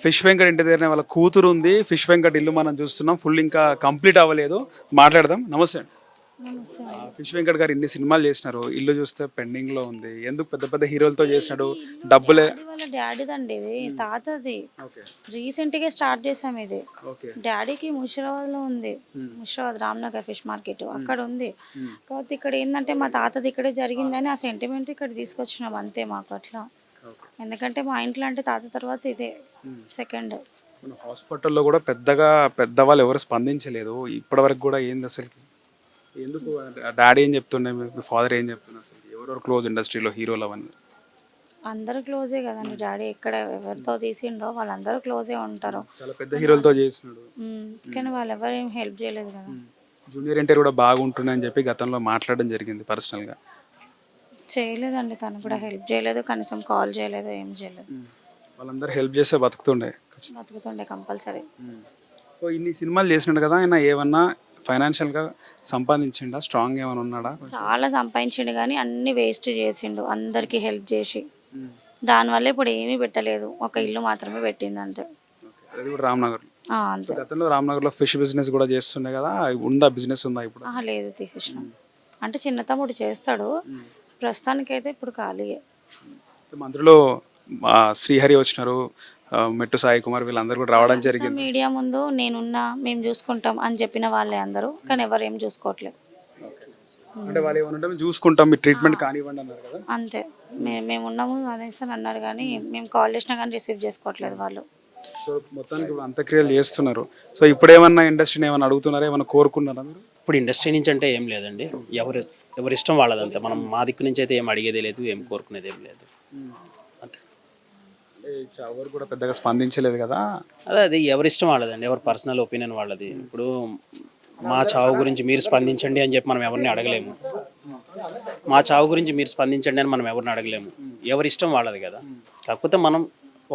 Fish Venkat ఇంటి దగ్గర వాళ్ళ కూతురు ఉంది. ఫిష్ వెంకట్ ఇల్లు మనం చూస్తున్నాం. ఫుల్ ఇంకా కంప్లీట్ అవ్వలేదు. మాట్లాడదాం. నమస్తే అండి. నమస్తే అండి. ఫిష్ వెంకట్ గారు ఇన్ని సినిమాలు చేసినారు. ఇల్లు చూస్తే పెండింగ్ లో ఉంది. ఎందుకు పెద్ద పెద్ద హీరోలతో చేసినాడు? డబ్బులే. డాడీ వాళ్ళ డాడీదండి ఇది, తాతది. ఓకే రీసెంట్ గా స్టార్ట్ చేసాం ఇది. ఓకే డాడీకి ముషిరాబాద్ లో ఉంది. ముషిరాబాద్ రామ్నగర్ ఫిష్ మార్కెట్ అక్కడ ఉంది. కాకపోతే ఇక్కడ ఏంటంటే మా తాతది ఇక్కడే జరిగిందని ఆ సెంటిమెంట్ ఇక్కడ తీసుకొచ్చినాం అంతే. మాకు అట్లా ఎందుకంటే మా ఇంట్లో అంటే తాత తర్వాత ఇదే సెకండ్. మన హాస్పిటల్లో కూడా పెద్దగా పెద్దవాళ్ళు ఎవరు స్పందించలేదు ఇప్పటి వరకు కూడా. ఏంది అసలు? ఎందుకు? డాడీ ఏం చెప్తుండే, మీ ఫాదర్ ఏం చెప్తున్నారు? అసలు ఎవరెవరు క్లోజ్ ఇండస్ట్రీలో హీరోలు అవన్నీ? అందరూ క్లోజే కదండి. డాడీ ఎక్కడ ఎవరితో తీసిండో వాళ్ళందరూ క్లోజే ఉంటారు. చాలా పెద్ద హీరోలతో చేసినాడు. కానీ వాళ్ళు ఎవరు ఏం హెల్ప్ చేయలేదు కదా. జూనియర్ ఎన్టీఆర్ కూడా బాగుంటుందని చెప్పి గతంలో మాట్లాడడం జరిగింది పర్సనల్గా. చేయలేదండి, తను కూడా హెల్ప్ చేయలేదు, కనీసం కాల్ చేయలేదు, ఏం చేయలేదు. వాళ్ళందరూ హెల్ప్ చేస్తే బతుకుతుండే. బతుకుతుండే కంపల్సరీ. సో ఇన్ని సినిమాలు చేసినాడు కదా, ఆయన ఏమన్నా ఫైనాన్షియల్గా సంపాదించిండా? స్ట్రాంగ్ ఏమైనా ఉన్నాడా? చాలా సంపాదించిండు కానీ అన్ని వేస్ట్ చేసిండు, అందరికి హెల్ప్ చేసి. దానివల్ల ఇప్పుడు ఏమీ పెట్టలేదు, ఒక ఇల్లు మాత్రమే పెట్టింది అంతే. అది కూడా రామ్నగర్. అంతే. గతంలో రామ్నగర్లో ఫిష్ బిజినెస్ కూడా చేస్తుండే కదా, ఉందా? బిజినెస్ ఉందా ఇప్పుడు? లేదు, తీసేసినాం. అంటే చిన్న తమ్ముడు చేస్తాడు, ప్రస్తుతానికైతే ఇప్పుడు ఖాళీయే. మంత్రిలో శ్రీహరి వచ్చినారు, మెట్టు సాయి కుమార్, వీళ్ళందరూ కూడా రావడం జరిగింది. మీడియా ముందు నేనున్నా, మేము చూసుకుంటాం అని చెప్పిన వాళ్ళే అందరూ, కానీ ఎవరు ఏం చూసుకోవట్లేదు. అంటే వాళ్ళు ఏమన్నా చూసుకుంటాం, మీ ట్రీట్మెంట్ కానివ్వండి అన్నారు కదా. అంతే, మేము ఉన్నాము అనేసి అని అన్నారు కానీ మేము కాల్ చేసినా కానీ రిసీవ్ చేసుకోవట్లేదు వాళ్ళు. సో మొత్తానికి ఇప్పుడు అంత్యక్రియలు చేస్తున్నారు. సో ఇప్పుడు ఏమన్నా ఇండస్ట్రీని ఏమన్నా అడుగుతున్నారా, ఏమన్నా కోరుకున్నారా మీరు? ఇప్పుడు ఇండస్ట్రీ నుంచి అంటే ఏం లేదండి, ఎవరి ఇష్టం వాళ్ళదంతే. మనం మా దిక్కు నుంచి అయితే ఏం అడిగేది లేదు, ఏం కోరుకునేది ఏం లేదు అంతే. ఎవరు కూడా పెద్దగా స్పందించలేదు కదా. అది ఎవరి ఇష్టం వాళ్ళదండి, ఎవరి పర్సనల్ ఒపీనియన్ వాళ్ళది. ఇప్పుడు మా చావు గురించి మీరు స్పందించండి అని చెప్పి మనం ఎవరిని అడగలేము. మా చావు గురించి మీరు స్పందించండి అని మనం ఎవరిని అడగలేము. ఎవరి ఇష్టం వాళ్ళది కదా. కాకపోతే మనం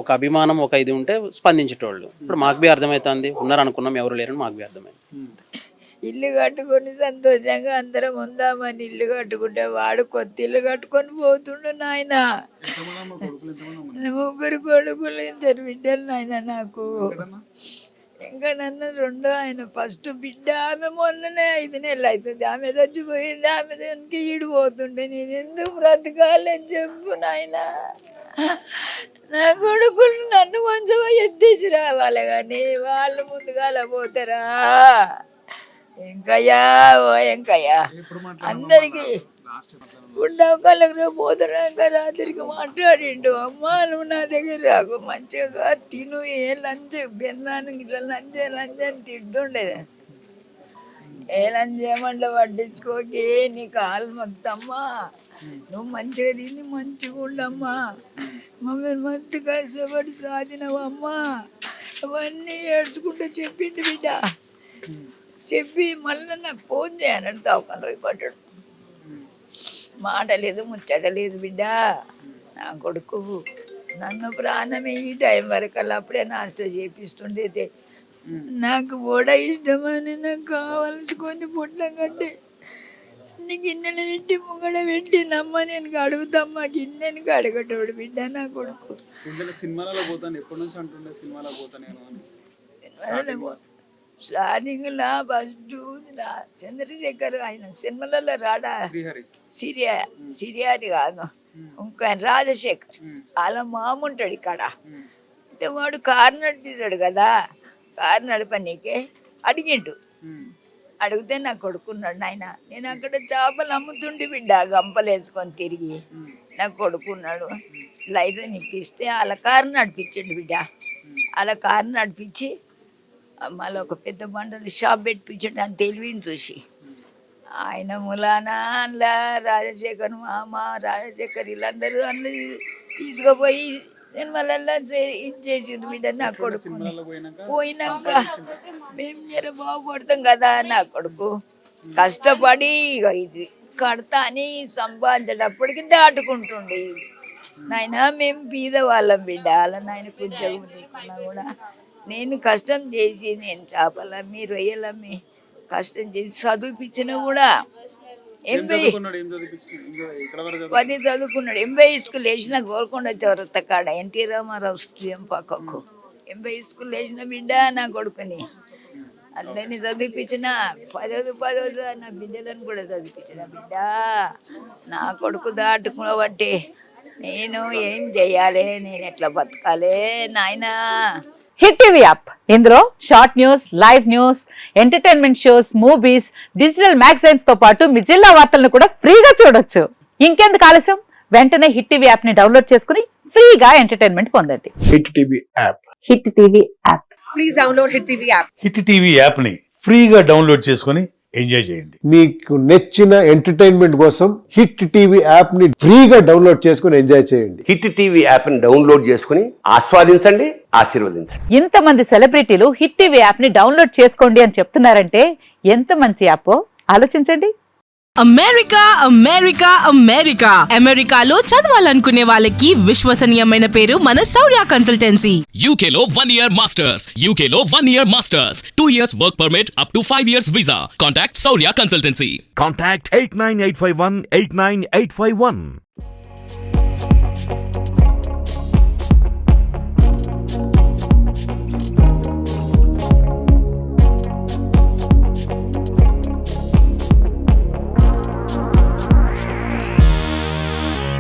ఒక అభిమానం, ఒక ఇది ఉంటే స్పందించేటోళ్ళు. ఇప్పుడు మాకు బి అర్థమవుతుంది, ఉన్నారనుకున్నాం, ఎవరు లేరని మాకు బి అర్థమైంది. ఇల్లు కట్టుకొని సంతోషంగా అందరం ఉందామని ఇల్లు కట్టుకుంటే వాడు కొత్త ఇల్లు కట్టుకొని పోతుండు నాయన. ముగ్గురు కొడుకులు, ఇద్దరు బిడ్డలు నాయన నాకు. ఇంకా నన్ను రెండో ఆయన ఫస్ట్ బిడ్డ. ఆమె మొన్ననే 5 నెలలు అవుతుంది, ఆమె చచ్చిపోయింది. ఆమె దానికి ఈడిపోతుండే నేను ఎందుకు బ్రతకాలని చెప్పు నాయన. నా కొడుకులు నన్ను కొంచెం ఎత్తేసి రావాలి కానీ వాళ్ళు ముందుగాల పోతారా? ఎంకయ్యా, ఓ ఎంకయ్యా, అందరికి ఉండవకాలకు పోతారాక రాత్రికి మాట్లాడిండు. అమ్మా నువ్వు నా దగ్గర రాకు, మంచిగా తిను, ఏ లంచ్ బెన్నానికి ఇట్లా లంచ్ అని తింటుండేది. ఏ లంచ్ చేయమంటే పట్టించుకోకే, నీ కాలు మొత్తమ్మా, నువ్వు మంచిగా తిని మంచిగా ఉండమ్మా, మమ్మల్ని మంచి కష్టపడి సాధినవమ్మా అవన్నీ ఏడ్చుకుంటూ చెప్పిండు బిడ్డ. చెప్పి మళ్ళీ నాకు ఫోన్ చేయనడు, తవ్వకుండా పోయి పడ్డాడు. మాట లేదు, ముచ్చట లేదు బిడ్డ. నా కొడుకు నన్ను ప్రాణమే ఈ టైం వరకల్లా అప్పుడే నాష్ట చేపిస్తుండే. నాకు కూడా ఇష్టమని నాకు కావాల్సి కొన్ని పొట్లం కట్టి అన్ని గిన్నెలు పెట్టి ముంగడ పెట్టి నమ్మ నేను అడుగుతామ్మా, గిన్నెనికి అడగటోడు బిడ్డ నా కొడుకు. సినిమాలలో పోతాను, ఎప్పటి నుంచి అంటుండే సినిమాలో పోతాను. స్టార్టింగ్లా ఫస్ట్ చంద్రశేఖర్ ఆయన సినిమాలలో రాడా, సిరియాది కాదు, ఇంకో ఆయన రాజశేఖర్, అలా మాముంటాడు ఇక్కడ. అయితే వాడు కారు నడిపిస్తాడు కదా, కారు నడపనీకే అడిగిండు. అడిగితే నా కొడుకున్నాడు నాయన. నేను అక్కడ చేపలు అమ్ముతుండే బిడ్డ, గంపలు వేసుకొని తిరిగి. నా కొడుకున్నాడు, లైసెన్స్ ఇప్పిస్తే అలా కారు నడిపించండు బిడ్డ. అలా కారు నడిపించి మళ్ళీ ఒక పెద్ద బండలు షాప్ పెట్టించండి అని తెలివిని చూసి ఆయన ములానా అలా రాజశేఖర్ మామ, రాజశేఖర్ వీళ్ళందరూ అందరూ తీసుకుపోయి సినిమాలలో ఇచ్చేసిండు బిడ్డ. నా కొడుకు పోయినాక మేము జర బాగుపడతాం కదా. నా కొడుకు కష్టపడి ఇది కడతా అని సంపాదించేటప్పటికి దాటుకుంటుండే. నాయన మేము బీద వాళ్ళం బిడ్డ, అలా నాయనకు ఉద్యోగం లేకున్నా కూడా నేను కష్టం చేసి, నేను చేపలమ్మి రొయ్యలమ్మి కష్టం చేసి చదివిపించిన కూడా. 10 చదువుకున్నాడు. 80 స్కూల్ వేసిన గోల్కొండ చౌరత్త కాడ ఎన్టీ రామారావు స్టేడియం పక్కకు ఎంపై స్కూల్ వేసిన బిడ్డ నా కొడుకుని అందరినీ చదివిపించిన పదవదు నా బిడ్డలను కూడా చదివిపించిన బిడ్డ. నా కొడుకు దాటుకున్నబట్టి నేను ఏం చెయ్యాలి, నేను ఎట్లా బతకాలి నాయనా. హిట్ టీవీ యాప్ ఇందులో short news, live news, entertainment shows, movies, digital magazines తో పాటు మీ జిల్లా వార్తలను కూడా ఫ్రీగా చూడొచ్చు. ఇంకెందుకు ఆలస్యం, వెంటనే హిట్ టీవీ యాప్ ని డౌన్లోడ్ చేసుకుని ఫ్రీగా ఎంటర్టైన్మెంట్ పొందండి. Hit TV app. Hit TV app. Please download hit TV app. Hit TV యాప్ని ఫ్రీగా డౌన్లోడ్ చేసుకొని ఎంజాయ్ చేయండి. మీకు నచ్చిన ఎంటర్టైన్మెంట్ కోసం హిట్ టీవీ యాప్ ని ఫ్రీగా డౌన్లోడ్ చేసుకుని ఎంజాయ్ చేయండి. హిట్ టీవీ యాప్ని డౌన్లోడ్ చేసుకుని ఆస్వాదించండి, ఆశీర్వదించండి. ఇంతమంది సెలబ్రిటీలు హిట్ టీవీ యాప్ ని డౌన్లోడ్ చేసుకోండి అని చెప్తున్నారంటే ఎంత మంచి యాప్ ఆలోచించండి. అమెరికా అమెరికా అమెరికా అమెరికాలో చదవాలనుకునే వాళ్ళకి విశ్వసనీయమైన పేరు మన శౌర్య కన్సల్టెన్సీ. UK లో 1 year masters. UK లో 1 year masters. 2 years work permit up to 5 years visa. Contact Saurya Consultancy. Contact 89851 89851.